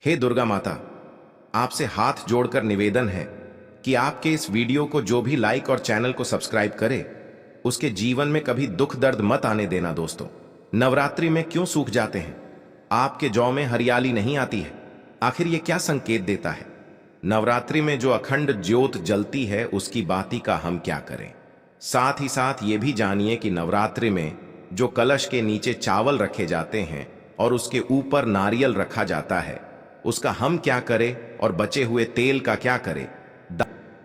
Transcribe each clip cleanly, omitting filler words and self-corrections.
हे दुर्गा माता, आपसे हाथ जोड़कर निवेदन है कि आपके इस वीडियो को जो भी लाइक और चैनल को सब्सक्राइब करे उसके जीवन में कभी दुख दर्द मत आने देना। दोस्तों, नवरात्रि में क्यों सूख जाते हैं? आपके जौ में हरियाली नहीं आती है? आखिर ये क्या संकेत देता है? नवरात्रि में जो अखंड ज्योत जलती है उसकी बाती का हम क्या करें? साथ ही साथ ये भी जानिए कि नवरात्रि में जो कलश के नीचे चावल रखे जाते हैं और उसके ऊपर नारियल रखा जाता है उसका हम क्या करें और बचे हुए तेल का क्या करें,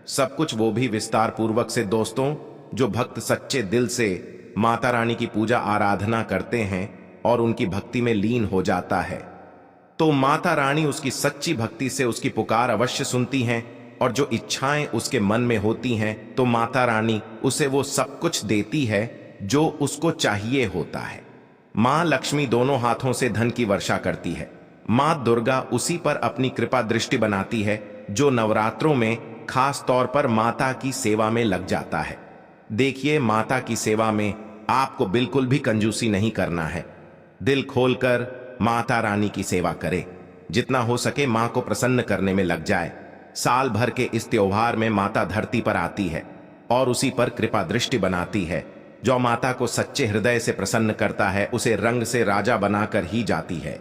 सब कुछ वो भी विस्तार पूर्वक से। दोस्तों, जो भक्त सच्चे दिल से माता रानी की पूजा आराधना करते हैं और उनकी भक्ति में लीन हो जाता है तो माता रानी उसकी सच्ची भक्ति से उसकी पुकार अवश्य सुनती हैं और जो इच्छाएं उसके मन में होती हैं तो माता रानी उसे वो सब कुछ देती है जो उसको चाहिए होता है। मां लक्ष्मी दोनों हाथों से धन की वर्षा करती है। मां दुर्गा उसी पर अपनी कृपा दृष्टि बनाती है जो नवरात्रों में खास तौर पर माता की सेवा में लग जाता है। देखिए, माता की सेवा में आपको बिल्कुल भी कंजूसी नहीं करना है। दिल खोलकर माता रानी की सेवा करे, जितना हो सके मां को प्रसन्न करने में लग जाए। साल भर के इस त्योहार में माता धरती पर आती है और उसी पर कृपा दृष्टि बनाती है। जो माता को सच्चे हृदय से प्रसन्न करता है उसे रंग से राजा बनाकर ही जाती है।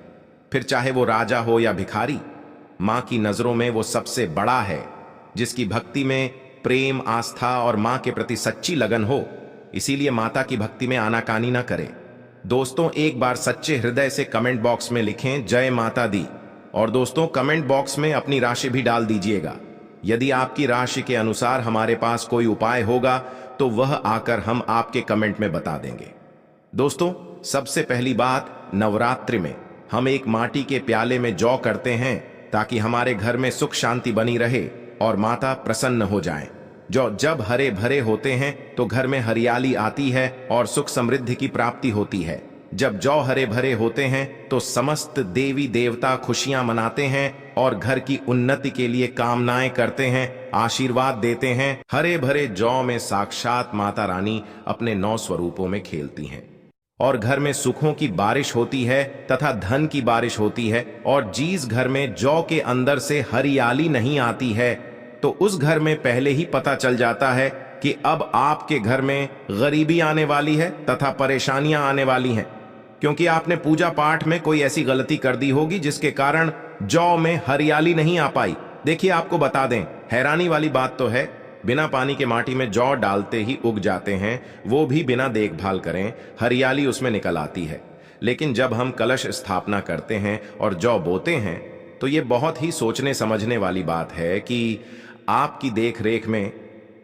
फिर चाहे वो राजा हो या भिखारी, मां की नजरों में वो सबसे बड़ा है जिसकी भक्ति में प्रेम, आस्था और मां के प्रति सच्ची लगन हो। इसीलिए माता की भक्ति में आनाकानी ना करें। दोस्तों, एक बार सच्चे हृदय से कमेंट बॉक्स में लिखें जय माता दी। और दोस्तों, कमेंट बॉक्स में अपनी राशि भी डाल दीजिएगा। यदि आपकी राशि के अनुसार हमारे पास कोई उपाय होगा तो वह आकर हम आपके कमेंट में बता देंगे। दोस्तों, सबसे पहली बात, नवरात्रि में हम एक माटी के प्याले में जौ करते हैं ताकि हमारे घर में सुख शांति बनी रहे और माता प्रसन्न हो जाएं। जौ जब हरे भरे होते हैं तो घर में हरियाली आती है और सुख समृद्धि की प्राप्ति होती है। जब जौ हरे भरे होते हैं तो समस्त देवी देवता खुशियां मनाते हैं और घर की उन्नति के लिए कामनाएं करते हैं, आशीर्वाद देते हैं। हरे भरे जौ में साक्षात माता रानी अपने 9 स्वरूपों में खेलती हैं और घर में सुखों की बारिश होती है तथा धन की बारिश होती है। और जिस घर में जौ के अंदर से हरियाली नहीं आती है तो उस घर में पहले ही पता चल जाता है कि अब आपके घर में गरीबी आने वाली है तथा परेशानियां आने वाली हैं, क्योंकि आपने पूजा पाठ में कोई ऐसी गलती कर दी होगी जिसके कारण जौ में हरियाली नहीं आ पाई। देखिए, आपको बता दें, हैरानी वाली बात तो है, बिना पानी के माटी में जौ डालते ही उग जाते हैं, वो भी बिना देखभाल करें, हरियाली उसमें निकल आती है। लेकिन जब हम कलश स्थापना करते हैं और जौ बोते हैं तो ये बहुत ही सोचने समझने वाली बात है कि आपकी देख रेख में,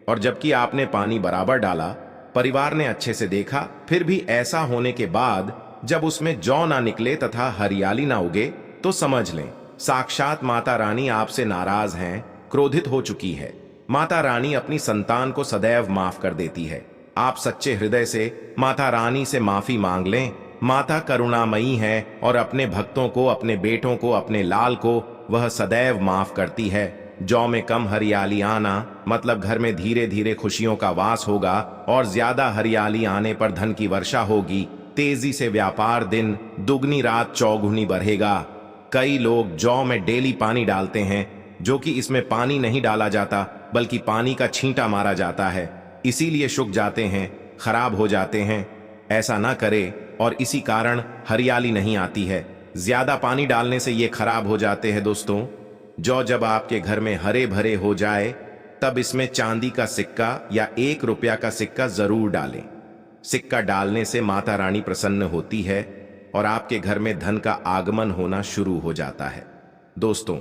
और जबकि आपने पानी बराबर डाला, परिवार ने अच्छे से देखा, फिर भी ऐसा होने के बाद जब उसमें जौ ना निकले तथा हरियाली ना उगे तो समझ लें साक्षात माता रानी आपसे नाराज हैं, क्रोधित हो चुकी है। माता रानी अपनी संतान को सदैव माफ कर देती है। आप सच्चे हृदय से माता रानी से माफी मांग लें। माता करुणामयी है और अपने भक्तों को, अपने बेटों को, अपने लाल को वह सदैव माफ करती है। जौ में कम हरियाली आना मतलब घर में धीरे धीरे खुशियों का वास होगा और ज्यादा हरियाली आने पर धन की वर्षा होगी। तेजी से व्यापार दिन दुगनी रात चौगुनी बढ़ेगा। कई लोग जौ में डेली पानी डालते हैं, जो कि इसमें पानी नहीं डाला जाता बल्कि पानी का छींटा मारा जाता है, इसीलिए सूख जाते हैं, खराब हो जाते हैं। ऐसा ना करे और इसी कारण हरियाली नहीं आती है। ज्यादा पानी डालने से ये खराब हो जाते हैं। दोस्तों, जौ जब आपके घर में हरे भरे हो जाए तब इसमें चांदी का सिक्का या 1 रुपया का सिक्का जरूर डालें। सिक्का डालने से माता रानी प्रसन्न होती है और आपके घर में धन का आगमन होना शुरू हो जाता है। दोस्तों,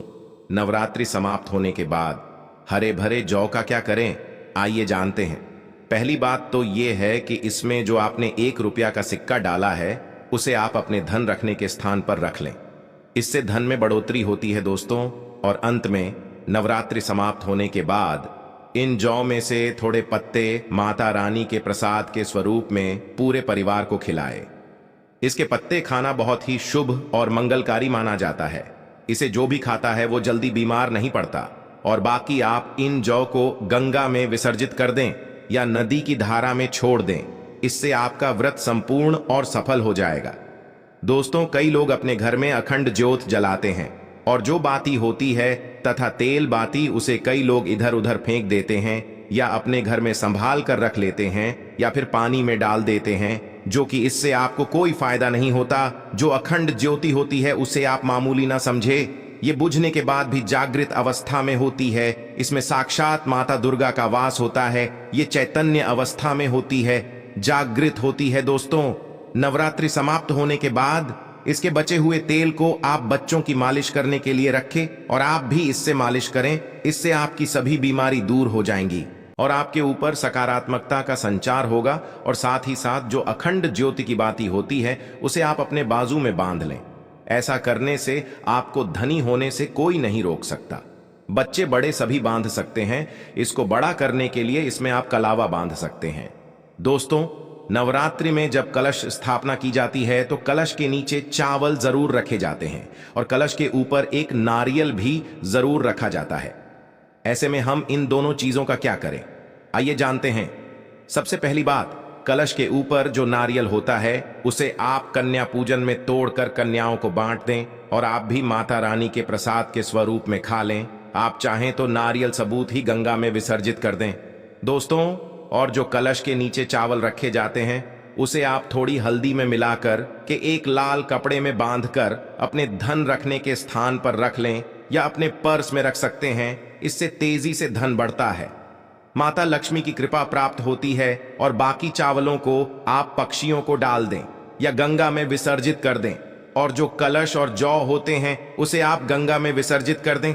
नवरात्रि समाप्त होने के बाद हरे भरे जौ का क्या करें, आइए जानते हैं। पहली बात तो यह है कि इसमें जो आपने 1 रुपया का सिक्का डाला है उसे आप अपने धन रखने के स्थान पर रख लें। इससे धन में बढ़ोतरी होती है। दोस्तों, और अंत में नवरात्रि समाप्त होने के बाद इन जौ में से थोड़े पत्ते माता रानी के प्रसाद के स्वरूप में पूरे परिवार को खिलाए। इसके पत्ते खाना बहुत ही शुभ और मंगलकारी माना जाता है। इसे जो भी खाता है वो जल्दी बीमार नहीं पड़ता। और बाकी आप इन जौ को गंगा में विसर्जित कर दें या नदी की धारा में छोड़ दें, इससे आपका व्रत संपूर्ण और सफल हो जाएगा। दोस्तों, कई लोग अपने घर में अखंड ज्योत जलाते हैं और जो बाती होती है तथा तेल बाती उसे कई लोग इधर उधर फेंक देते हैं या अपने घर में संभाल कर रख लेते हैं या फिर पानी में डाल देते हैं, जो कि इससे आपको कोई फायदा नहीं होता। जो अखंड ज्योति होती है उसे आप मामूली ना समझे, ये बुझने के बाद भी जागृत अवस्था में होती है। इसमें साक्षात माता दुर्गा का वास होता है। ये चैतन्य अवस्था में होती है, जागृत होती है। दोस्तों, नवरात्रि समाप्त होने के बाद इसके बचे हुए तेल को आप बच्चों की मालिश करने के लिए रखें और आप भी इससे मालिश करें। इससे आपकी सभी बीमारी दूर हो जाएंगी और आपके ऊपर सकारात्मकता का संचार होगा। और साथ ही साथ जो अखंड ज्योति की बाती होती है उसे आप अपने बाजू में बांध लें। ऐसा करने से आपको धनी होने से कोई नहीं रोक सकता। बच्चे बड़े सभी बांध सकते हैं। इसको बड़ा करने के लिए इसमें आप कलावा बांध सकते हैं। दोस्तों, नवरात्रि में जब कलश स्थापना की जाती है तो कलश के नीचे चावल जरूर रखे जाते हैं और कलश के ऊपर एक नारियल भी जरूर रखा जाता है। ऐसे में हम इन दोनों चीजों का क्या करें, आइए जानते हैं। सबसे पहली बात, कलश के ऊपर जो नारियल होता है उसे आप कन्या पूजन में तोड़कर कन्याओं को बांट दें और आप भी माता रानी के प्रसाद के स्वरूप में खा लें। आप चाहें तो नारियल सबूत ही गंगा में विसर्जित कर दें। दोस्तों, और जो कलश के नीचे चावल रखे जाते हैं उसे आप थोड़ी हल्दी में मिलाकर के एक लाल कपड़े में बांधकर अपने धन रखने के स्थान पर रख लें या अपने पर्स में रख सकते हैं। इससे तेजी से धन बढ़ता है, माता लक्ष्मी की कृपा प्राप्त होती है। और बाकी चावलों को आप पक्षियों को डाल दें या गंगा में विसर्जित कर दें। और जो कलश और जौ होते हैं उसे आप गंगा में विसर्जित कर दें।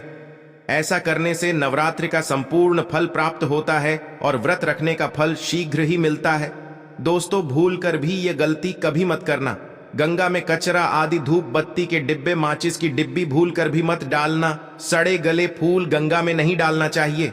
ऐसा करने से नवरात्रि का संपूर्ण फल प्राप्त होता है और व्रत रखने का फल शीघ्र ही मिलता है। दोस्तों, भूल कर भी ये गलती कभी मत करना। गंगा में कचरा आदि धूप बत्ती के डिब्बे, माचिस की डिब्बी भूल कर भी मत डालना। सड़े गले फूल गंगा में नहीं डालना चाहिए।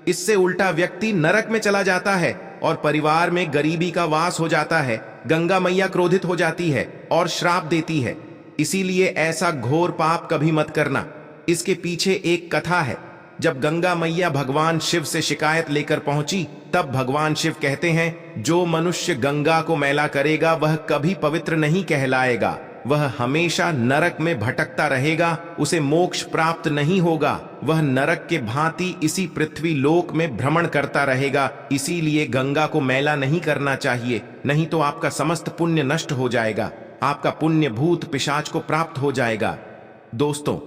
इससे उल्टा व्यक्ति नरक में चला जाता है और परिवार में गरीबी का वास हो जाता है। गंगा मैया क्रोधित हो जाती है और श्राप देती है। इसीलिए ऐसा घोर पाप कभी मत करना। इसके पीछे एक कथा है। जब गंगा मैया भगवान शिव से शिकायत लेकर पहुंची तब भगवान शिव कहते हैं, जो मनुष्य गंगा को मैला करेगा वह कभी पवित्र नहीं कहलाएगा, वह हमेशा नरक में भटकता रहेगा, उसे मोक्ष प्राप्त नहीं होगा, वह नरक के भांति इसी पृथ्वी लोक में भ्रमण करता रहेगा। इसीलिए गंगा को मैला नहीं करना चाहिए, नहीं तो आपका समस्त पुण्य नष्ट हो जाएगा, आपका पुण्य भूत पिशाच को प्राप्त हो जाएगा। दोस्तों,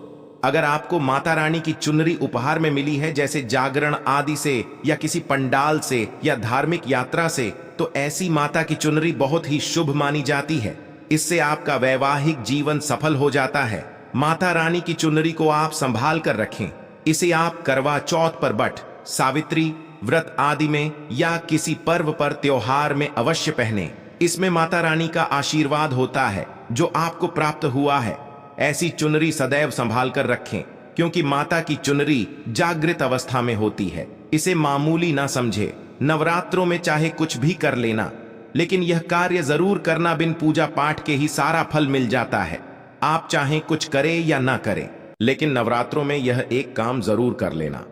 अगर आपको माता रानी की चुनरी उपहार में मिली है, जैसे जागरण आदि से या किसी पंडाल से या धार्मिक यात्रा से, तो ऐसी माता की चुनरी बहुत ही शुभ मानी जाती है। इससे आपका वैवाहिक जीवन सफल हो जाता है। माता रानी की चुनरी को आप संभाल कर रखें। इसे आप करवा चौथ पर, बट, सावित्री व्रत आदि में या किसी पर्व पर, त्योहार में अवश्य पहने। इसमें माता रानी का आशीर्वाद होता है जो आपको प्राप्त हुआ है। ऐसी चुनरी सदैव संभाल कर रखें, क्योंकि माता की चुनरी जागृत अवस्था में होती है। इसे मामूली ना समझे। नवरात्रों में चाहे कुछ भी कर लेना, लेकिन यह कार्य जरूर करना। बिन पूजा पाठ के ही सारा फल मिल जाता है। आप चाहें कुछ करें या ना करें, लेकिन नवरात्रों में यह एक काम जरूर कर लेना।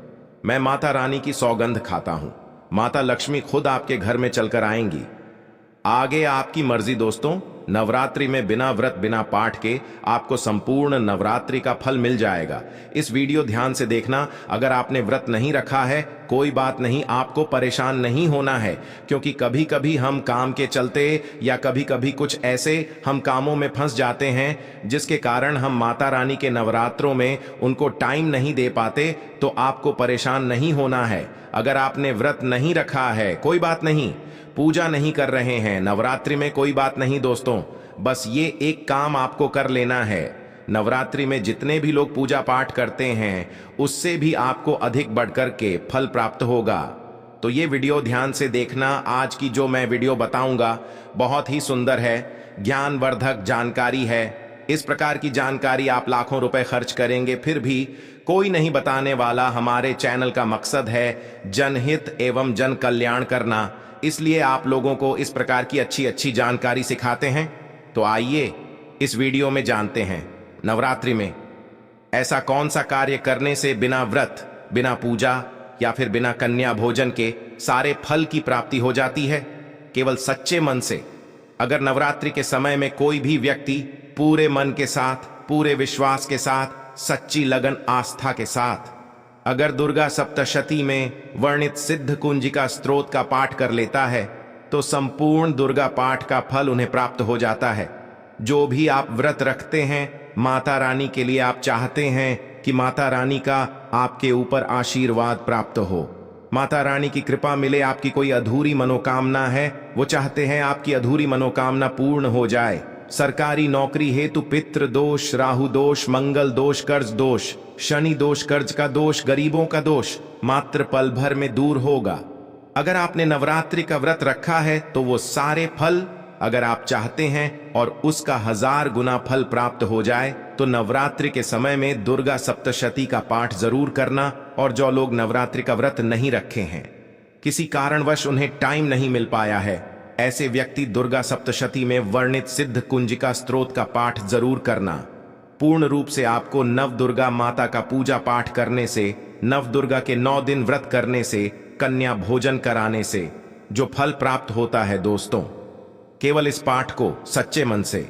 मैं माता रानी की सौगंध खाता हूं, माता लक्ष्मी खुद आपके घर में चलकर आएंगी। आगे आपकी मर्जी। दोस्तों, नवरात्रि में बिना व्रत बिना पाठ के आपको संपूर्ण नवरात्रि का फल मिल जाएगा। इस वीडियो ध्यान से देखना। अगर आपने व्रत नहीं रखा है कोई बात नहीं, आपको परेशान नहीं होना है, क्योंकि कभी कभी हम काम के चलते या कभी कभी कुछ ऐसे हम कामों में फंस जाते हैं जिसके कारण हम माता रानी के नवरात्रों में उनको टाइम नहीं दे पाते। तो आपको परेशान नहीं होना है। अगर आपने व्रत नहीं रखा है कोई बात नहीं, पूजा नहीं कर रहे हैं नवरात्रि में कोई बात नहीं। दोस्तों, बस ये एक काम आपको कर लेना है। नवरात्रि में जितने भी लोग पूजा पाठ करते हैं उससे भी आपको अधिक बढ़कर के फल प्राप्त होगा। तो ये वीडियो ध्यान से देखना। आज की जो मैं वीडियो बताऊंगा बहुत ही सुंदर है, ज्ञानवर्धक जानकारी है। इस प्रकार की जानकारी आप लाखों रुपए खर्च करेंगे फिर भी कोई नहीं बताने वाला। हमारे चैनल का मकसद है जनहित एवं जन कल्याण करना, इसलिए आप लोगों को इस प्रकार की अच्छी अच्छी जानकारी सिखाते हैं। तो आइए इस वीडियो में जानते हैं, नवरात्रि में ऐसा कौन सा कार्य करने से बिना व्रत, बिना पूजा या फिर बिना कन्या भोजन के सारे फल की प्राप्ति हो जाती है, केवल सच्चे मन से। अगर नवरात्रि के समय में कोई भी व्यक्ति पूरे मन के साथ, पूरे विश्वास के साथ सच्ची लगन आस्था के साथ अगर दुर्गा सप्तशती में वर्णित सिद्ध कुंजिका स्त्रोत का पाठ कर लेता है तो संपूर्ण दुर्गा पाठ का फल उन्हें प्राप्त हो जाता है। जो भी आप व्रत रखते हैं, माता रानी के लिए आप चाहते हैं कि माता रानी का आपके ऊपर आशीर्वाद प्राप्त हो, माता रानी की कृपा मिले, आपकी कोई अधूरी मनोकामना है, वो चाहते हैं आपकी अधूरी मनोकामना पूर्ण हो जाए। सरकारी नौकरी हेतु पितृ दोष, राहु दोष, मंगल दोष, कर्ज दोष, शनि दोष, कर्ज का दोष, गरीबों का दोष मात्र पल भर में दूर होगा। अगर आपने नवरात्रि का व्रत रखा है तो वो सारे फल अगर आप चाहते हैं और उसका 1000 गुना फल प्राप्त हो जाए तो नवरात्रि के समय में दुर्गा सप्तशती का पाठ जरूर करना। और जो लोग नवरात्रि का व्रत नहीं रखे हैं, किसी कारणवश उन्हें टाइम नहीं मिल पाया है, ऐसे व्यक्ति दुर्गा सप्तशती में वर्णित सिद्ध कुंजिका स्त्रोत का पाठ जरूर करना। पूर्ण रूप से आपको नव दुर्गा माता का पूजा पाठ करने से, नव दुर्गा के 9 दिन व्रत करने से, कन्या भोजन कराने से जो फल प्राप्त होता है दोस्तों, केवल इस पाठ को सच्चे मन से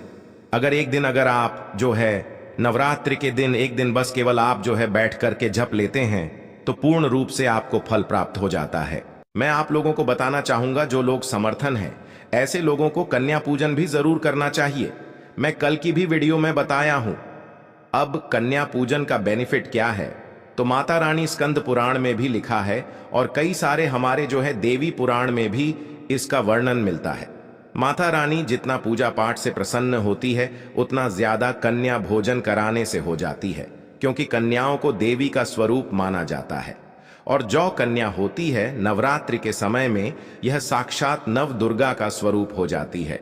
अगर एक दिन अगर आप जो है नवरात्रि के दिन एक दिन बस केवल आप जो है बैठ करके जप लेते हैं तो पूर्ण रूप से आपको फल प्राप्त हो जाता है। मैं आप लोगों को बताना चाहूंगा, जो लोग समर्थन हैं ऐसे लोगों को कन्या पूजन भी जरूर करना चाहिए। मैं कल की भी वीडियो में बताया हूं। अब कन्या पूजन का बेनिफिट क्या है तो माता रानी स्कंद पुराण में भी लिखा है और कई सारे हमारे जो है देवी पुराण में भी इसका वर्णन मिलता है। माता रानी जितना पूजा पाठ से प्रसन्न होती है उतना ज्यादा कन्या भोजन कराने से हो जाती है, क्योंकि कन्याओं को देवी का स्वरूप माना जाता है। और जो कन्या होती है नवरात्रि के समय में यह साक्षात नव दुर्गा का स्वरूप हो जाती है।